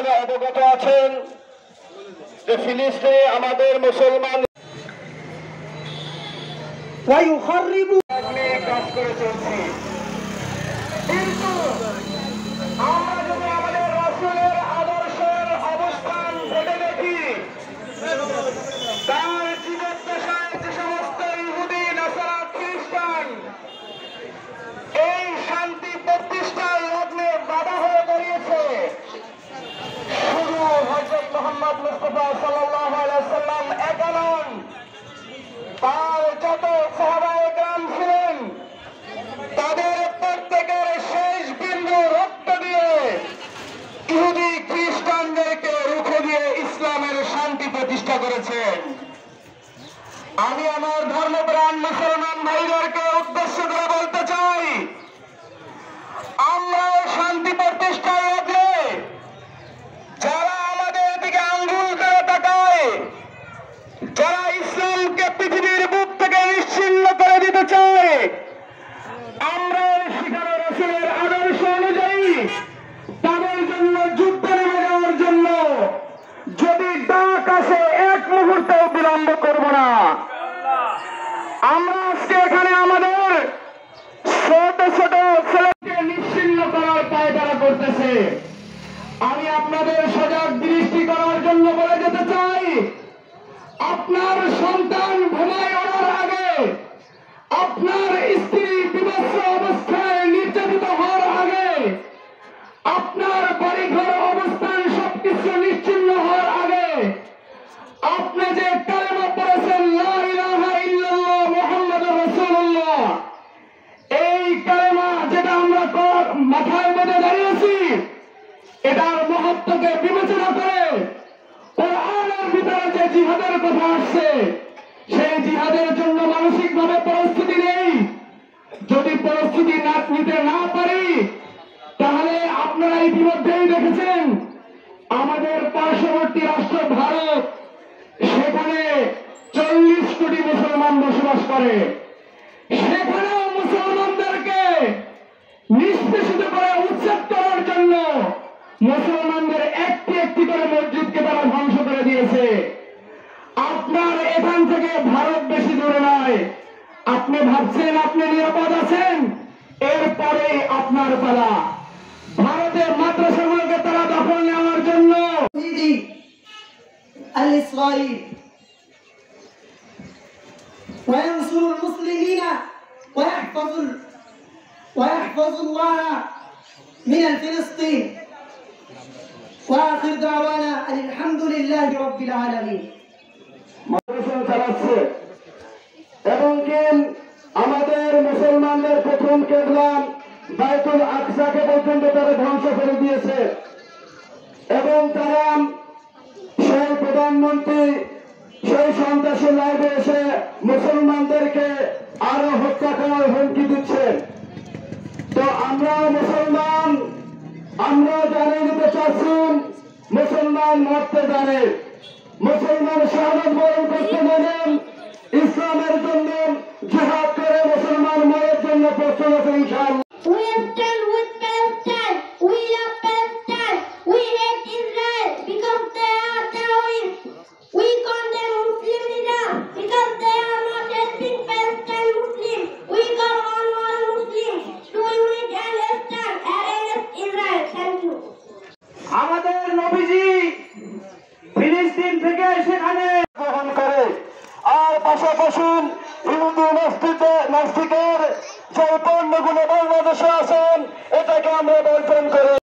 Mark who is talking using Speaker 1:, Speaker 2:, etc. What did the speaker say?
Speaker 1: সকলে অবগত আছেন যে ফিলিস্তিনে আমাদের মুসলমান কাজ করে চলছি, কিন্তু আমরা যদি আমাদের রাসূলের আদর্শের অবস্থান ভেবে দেখি, তার জীবদ্দশায় যে সমস্ত ইহুদি নাসারা খ্রিস্টান এই শান্তি প্রতিষ্ঠায় লগ্নে বাধা হয়ে দাঁড়িয়েছে, শুধু হযরত মুহাম্মদ মুস্তাফা সাল্লাল্লাহু আলাইহি ওয়াসাল্লাম একা নন, তার যত সাহাবায়ে কেরাম ছিলেন তাদের প্রত্যেকের শেষ বিন্দু রক্ত দিয়ে ইহুদি খ্রিস্টানদেরকে রুখে দিয়ে ইসলামের শান্তি প্রতিষ্ঠা করেছেন। আমি আমার ধর্মপ্রাণ মুসলমান ভাইদেরকে উদ্দেশ্য করে বলতে চাই, আমরা শান্তি প্রতিষ্ঠায় লাগলে যারা আমাদের দিকে আঙ্গুল করে তাকায়, যারা ইসলামকে পৃথিবীর বুক থেকে নিশ্চিহ্ন করে দিতে চায়, আমরা শিখানো রাসূলের আদর্শ অনুযায়ী তাদের জন্য যুদ্ধে নেমে যাওয়ার জন্য যদি ডাক আসে এক মুহূর্তেও বিলম্ব করব না। আমরা আজকে এখানে আমাদের ছোট ছোট ছেলেকে নিশ্চিহ্ন করার পায়তারা করতেছে। আমি আপনাদের সজাগ দৃষ্টি করার জন্য বলে যেতে চাই, আপনার সন্তান ঘুমায় ওঠার আগে, আপনার স্ত্রী বিভৎস অবস্থায় নির্যাতিত হওয়ার আগে, আপনার বাড়িঘর অবস্থান সবকিছু নিশ্চিহ্ন হওয়ার আগে আপনি যে কালেমা পড়েছেন লা ইলাহা ইল্লাল্লাহ মুহাম্মাদুর রাসূলুল্লাহ, এই কালেমা যেটা আমরা মাথায় বেঁধে দাঁড়িয়েছি, এটার মহত্বকে বিবেচনা করে কোরআনের ভিতরে যে জিহাদের কথা আসছে, সেই জিহাদের জন্য মানসিকভাবে প্রস্তুতি নেই। যদি প্রস্তুতি নিতে না পারি, তাহলে আপনারা ইতিমধ্যেই দেখেছেন আমাদের পার্শ্ববর্তী রাষ্ট্র ভারত, সেখানে 40 কোটি মুসলমান বসবাস করে, সেখানেও মুসলমানদেরকে নিষ্পেষিত করে উচ্ছেদ করার জন্য মুসলমানদের একটি একটি করে মসজিদকে তারা ধ্বংস করে দিয়েছে। আপনার এখান থেকে ভারত বেশি দূরে নয়, আপনি ভাবছেন আপনি নিরাপদ আছেন, এরপরে আপনার পালা। ভারতের মাদ্রাসাগুলোকে তারা দখল নেওয়ার জন্য
Speaker 2: الإسرائيل وينصر المسلمين ويحفظ الله من الفلسطين وآخر دعوانا الحمد لله رب العالمين।
Speaker 1: এবং কি আমাদের মুসলমানদের প্রথম কেবলা বাইতুল আকসাকে পর্যন্ত তারা ধ্বংস করে দিয়েছে, এবং তারা সেই প্রধানমন্ত্রী সেই সন্ত্রাসী লাইভে এসে মুসলমানদেরকে আরো হত্যা করার হুমকি দিচ্ছে। তো আমরাও মুসলমান, আমরাও জানিয়ে দিতে চাচ্ছি, মুসলমান মরতে জানে, মুসলমান শাহাদাত বরণ করতে জানেন, ইসলামের জন্য জিহাদ করে মুসলমান মরের জন্য প্রস্তুত আছে ইনশাআল্লাহ।
Speaker 3: We stand with Palestine. We love Palestine. We hate Israel because they are terrorists. We condemn Muslimism because they are not helping Palestine Muslims. We call on all Muslims to unite and stand against Israel. Thank you.
Speaker 1: আমাদের নবীজি ফিলিস্তিন থেকে সেখানে গ্রহণ করে, আর পাশাপাশি হিন্দু নাস্তিকের যে পণ্যগুলো বাংলাদেশে আছেন, এটাকে আমরা বর্জন করি।